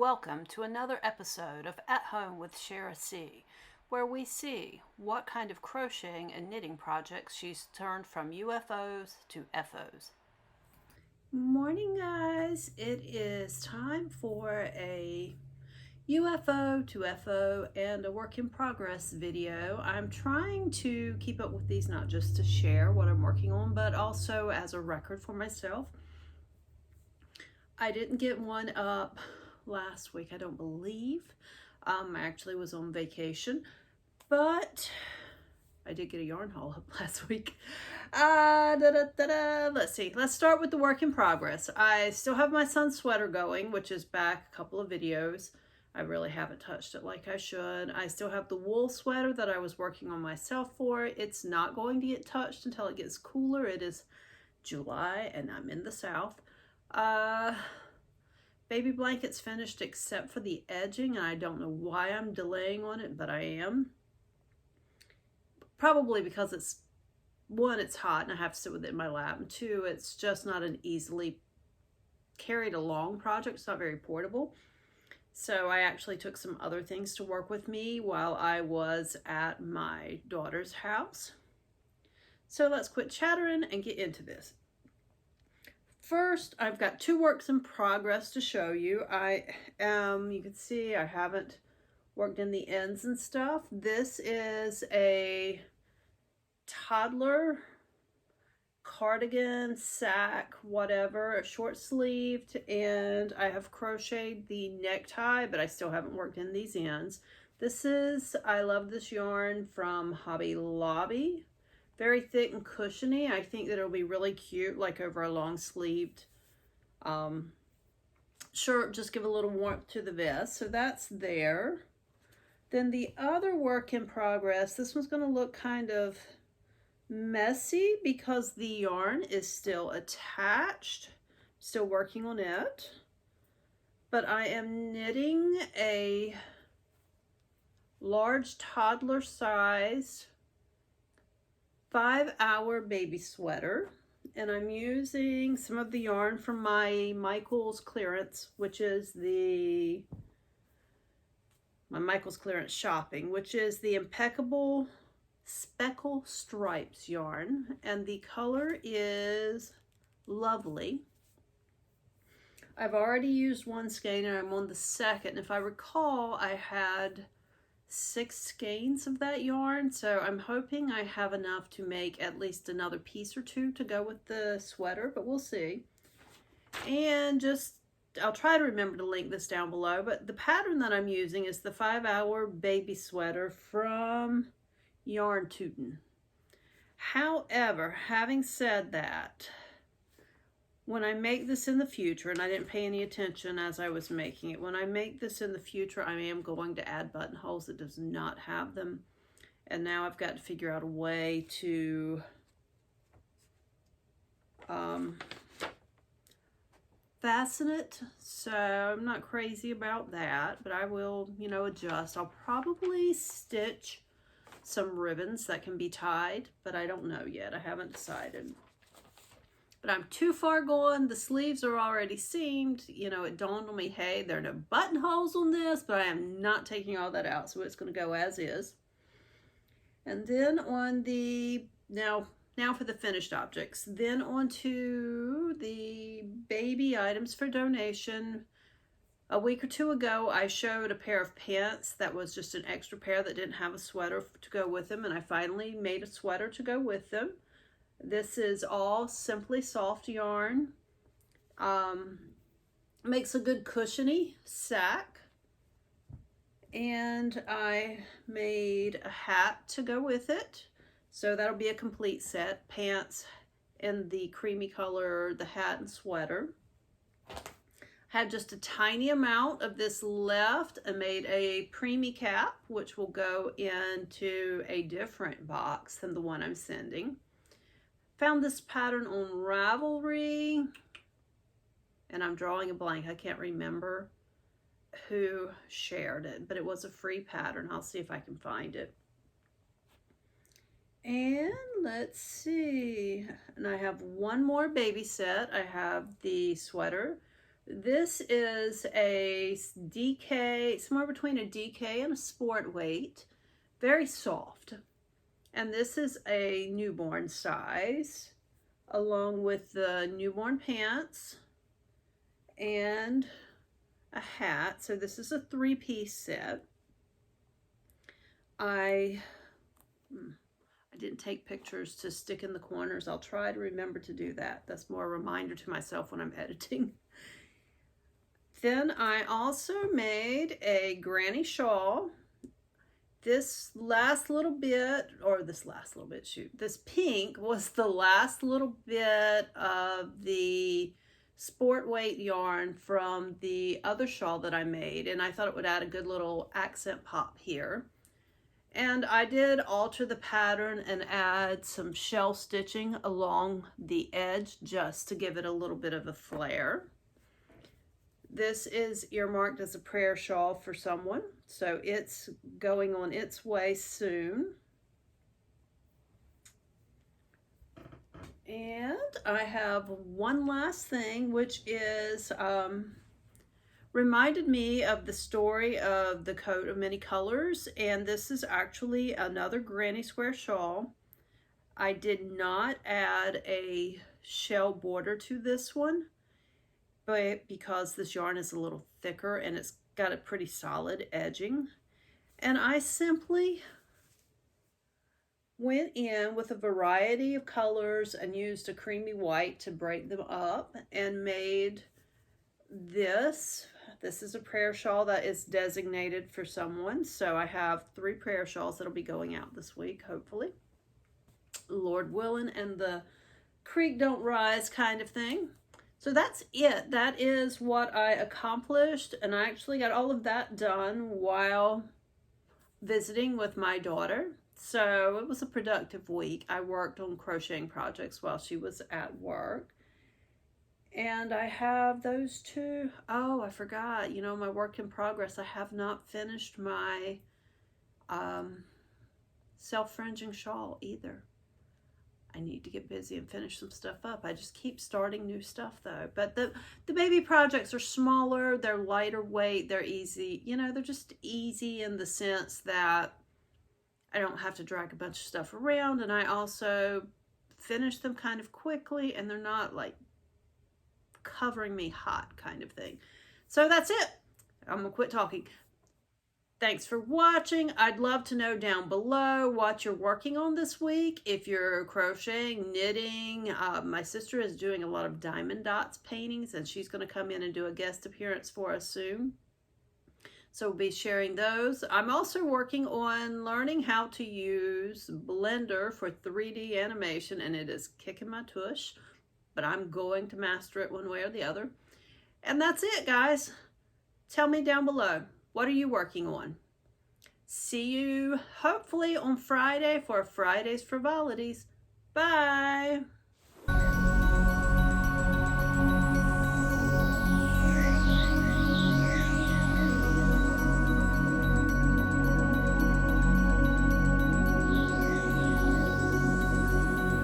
welcome to another episode of At Home with Shara C, where we see what kind of crocheting and knitting projects she's turned from UFOs to FOs. Morning, guys. It is time for a UFO to FO and a work in progress video. I'm trying to keep up with these, not just to share what I'm working on, but also as a record for myself. I didn't get one up last week, I don't believe. I actually was on vacation, but I did get a yarn haul up last week. Let's see. Let's start with the work in progress. I still have my son's sweater going, which is back a couple of videos. I really haven't touched it like I should. I still have the wool sweater that I was working on myself for. It's not going to get touched until it gets cooler. It is July and I'm in the South. Baby blanket's finished except for the edging, and I don't know why I'm delaying on it, but I am. Probably because it's, one, it's hot and I have to sit with it in my lap, and two, it's just not an easily carried along project. It's not very portable. So I actually took some other things to work with me while I was at my daughter's house. So let's quit chattering and get into this. First, I've got two works in progress to show you. You can see I haven't worked in the ends and stuff. This is a toddler cardigan, sack, whatever, short sleeved, and I have crocheted the necktie, but I still haven't worked in these ends. I love this yarn from Hobby Lobby. Very thick and cushiony. I think that it'll be really cute, like over a long sleeved shirt. Just give a little warmth to the vest. So that's there. Then the other work in progress, this one's going to look kind of messy because the yarn is still attached. Still working on it. But I am knitting a large toddler size 5-hour baby sweater, and I'm using some of the yarn from my Michael's clearance, which is my Michael's clearance shopping, which is the Impeccable Speckle Stripes yarn, and the color is lovely. I've already used one skein and I'm on the second. If I recall, I had 6 skeins of that yarn, so I'm hoping I have enough to make at least another piece or two to go with the sweater, but we'll see. And I'll try to remember to link this down below, but the pattern that I'm using is the 5-hour baby sweater from Yarn Tootin'. However, having said that, when I make this in the future, and I didn't pay any attention as I was making it, when I make this in the future, I am going to add buttonholes. It does not have them. And now I've got to figure out a way to fasten it. So I'm not crazy about that, but I will, adjust. I'll probably stitch some ribbons that can be tied, but I don't know yet. I haven't decided. But I'm too far gone. The sleeves are already seamed. It dawned on me, hey, there are no buttonholes on this, but I am not taking all that out, so it's going to go as is. And then on the, now for the finished objects. Then onto the baby items for donation. A week or two ago, I showed a pair of pants that was just an extra pair that didn't have a sweater to go with them, and I finally made a sweater to go with them. This is all Simply Soft yarn. Makes a good cushiony sack. And I made a hat to go with it. So that'll be a complete set. Pants in the creamy color, the hat and sweater. Had just a tiny amount of this left and made a preemie cap, which will go into a different box than the one I'm sending. Found this pattern on Ravelry, and I'm drawing a blank. I can't remember who shared it, but it was a free pattern. I'll see if I can find it. And let's see. And I have one more baby set. I have the sweater This is a DK, somewhere between a DK and a sport weight. Very soft. And this is a newborn size, along with the newborn pants and a hat. So this is a 3-piece set. I didn't take pictures to stick in the corners. I'll try to remember to do that. That's more a reminder to myself when I'm editing. Then I also made a granny shawl. This pink was the last little bit of the sport weight yarn from the other shawl that I made, and I thought it would add a good little accent pop here. And I did alter the pattern and add some shell stitching along the edge just to give it a little bit of a flare. This is earmarked as a prayer shawl for someone, so it's going on its way soon. And I have one last thing, which is reminded me of the story of the coat of many colors, and this is actually another granny square shawl. I did not add a shell border to this one, but because this yarn is a little thicker and it's got a pretty solid edging, and I simply went in with a variety of colors and used a creamy white to break them up and made this. This is a prayer shawl that is designated for someone. So I have 3 prayer shawls that'll be going out this week, hopefully, Lord willing, and the creek don't rise kind of thing. So that's it. That is what I accomplished, and I actually got all of that done while visiting with my daughter. So it was a productive week. I worked on crocheting projects while she was at work. And I have those 2. Oh, I forgot, you know, my work in progress. I have not finished my self-fringing shawl either. I need to get busy and finish some stuff up. I just keep starting new stuff though. But the baby projects are smaller, they're lighter weight, they're easy. You know, they're just easy in the sense that I don't have to drag a bunch of stuff around, and I also finish them kind of quickly, and they're not like covering me hot kind of thing. So that's it. I'm gonna quit talking. Thanks for watching. I'd love to know down below what you're working on this week. If you're crocheting, knitting, my sister is doing a lot of diamond dots paintings, and she's going to come in and do a guest appearance for us soon. So we'll be sharing those. I'm also working on learning how to use Blender for 3D animation, and it is kicking my tush, but I'm going to master it one way or the other. And that's it, guys. Tell me down below. What are you working on? See you hopefully on Friday for Friday's Frivolities. Bye.